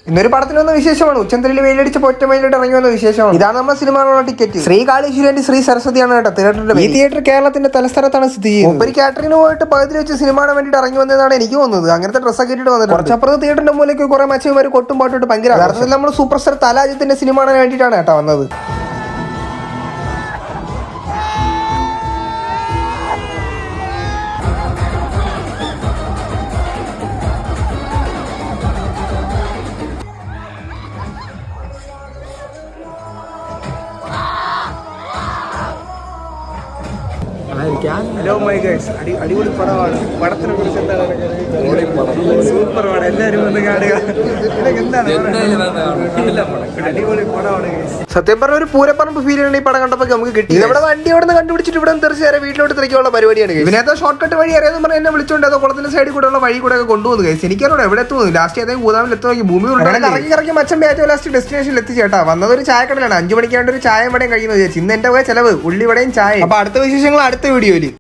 ഇന്നൊരു പടത്തിൽ വന്ന വിശേഷമാണ്. ഉച്ചന്തലിൽ വെയിലടിച്ച് പൊറ്റമയിലോട്ട് ഇറങ്ങി വന്ന വിശേഷമാണ്. ഇതാണ് നമ്മുടെ സിനിമകളുടെ ടിക്കറ്റ്. ശ്രീ കാളീശ്വരന്റെ ശ്രീ സരസ്വതിയാണ് കേട്ടോ തിയേറ്ററിന്റെ. ഈ തിയേറ്റർ കേരളത്തിന്റെ തലസ്ഥാനത്താണ് സ്ഥിതി ചെയ്യുന്നത്. കാറ്ററിംഗിന് പോയിട്ട് പകുതി വെച്ച് സിനിമ കാണാൻ വേണ്ടിയിട്ട് ഇറങ്ങി വന്നതാണ് എനിക്ക് തോന്നുന്നത്. അങ്ങനത്തെ ഡ്രസ്സൊക്കെ ഇട്ടിട്ട് വന്നിട്ട് കുറച്ചപ്പുറത്ത് തിയേറ്ററിന്റെ മൂലയ്ക്ക് കുറെ മച്ചന്മാർ കൊട്ടും പാട്ടിട്ട് ഭയങ്കര നമ്മൾ സൂപ്പർ സ്റ്റാർ തലാജിത്തിന്റെ സിനിമ കാണാൻ വേണ്ടിയിട്ടാണ് കേട്ടോ വന്നത്. ഹലോ മൈ ഗൈസ്, അടിപൊളി പടമാണ്. പടത്തിനെ കുറിച്ച് എന്താണ്? സൂപ്പർ പടം, എല്ലാവരും വന്ന് കാണുക. അടിപൊളി പടമാണ്. സത്യം പറഞ്ഞ ഒരു പൂരപ്പറമ്പ് ഫീൽ ആണ് ഈ പടം കണ്ടപ്പോൾ നമുക്ക് കിട്ടി. നമ്മുടെ വണ്ടി അവിടെ നിന്ന് കണ്ടുപിടിച്ചിട്ട് ഇവിടെ തീർച്ചയായും വീട്ടിലോട്ട് തിരിക്കാനുള്ള പരിപാടിയാണ്. ഇതിനകത്ത് ഷോർട്ട് കട്ട് വഴി അറിയാമെന്ന് പറഞ്ഞാൽ എന്നെ വിളിച്ചോണ്ട് അതോ കുളത്തിന്റെ സൈഡിൽ കൂടെ ഉള്ള വഴി കൂടെ ഒക്കെ കൊണ്ടുപോകുന്നു ഗൈസ്. എനിക്കറിയാം എവിടെ എത്തുന്നു. ലാസ്റ്റ് ഏതെങ്കിലും ഭൂതാമിൽ എത്തുമെങ്കിൽ ഭൂമി ഇറങ്ങി മച്ചം ഏറ്റവും ലാസ്റ്റ് ഡെസ്റ്റിനേഷനിൽ എത്തിച്ചേട്ടാ. വന്നത് ഒരു ചായക്കടലാണ്. 5 മണിക്കാണ്ട് ഒരു ചായ വടയും കഴിയുന്നത്. ഇന്ന് എന്റെ പോയ ചെലവ് ഉള്ളിവടയും ചായ. അപ്പൊ അടുത്ത വിശേഷങ്ങൾ അടുത്ത വീഡിയോയിൽ.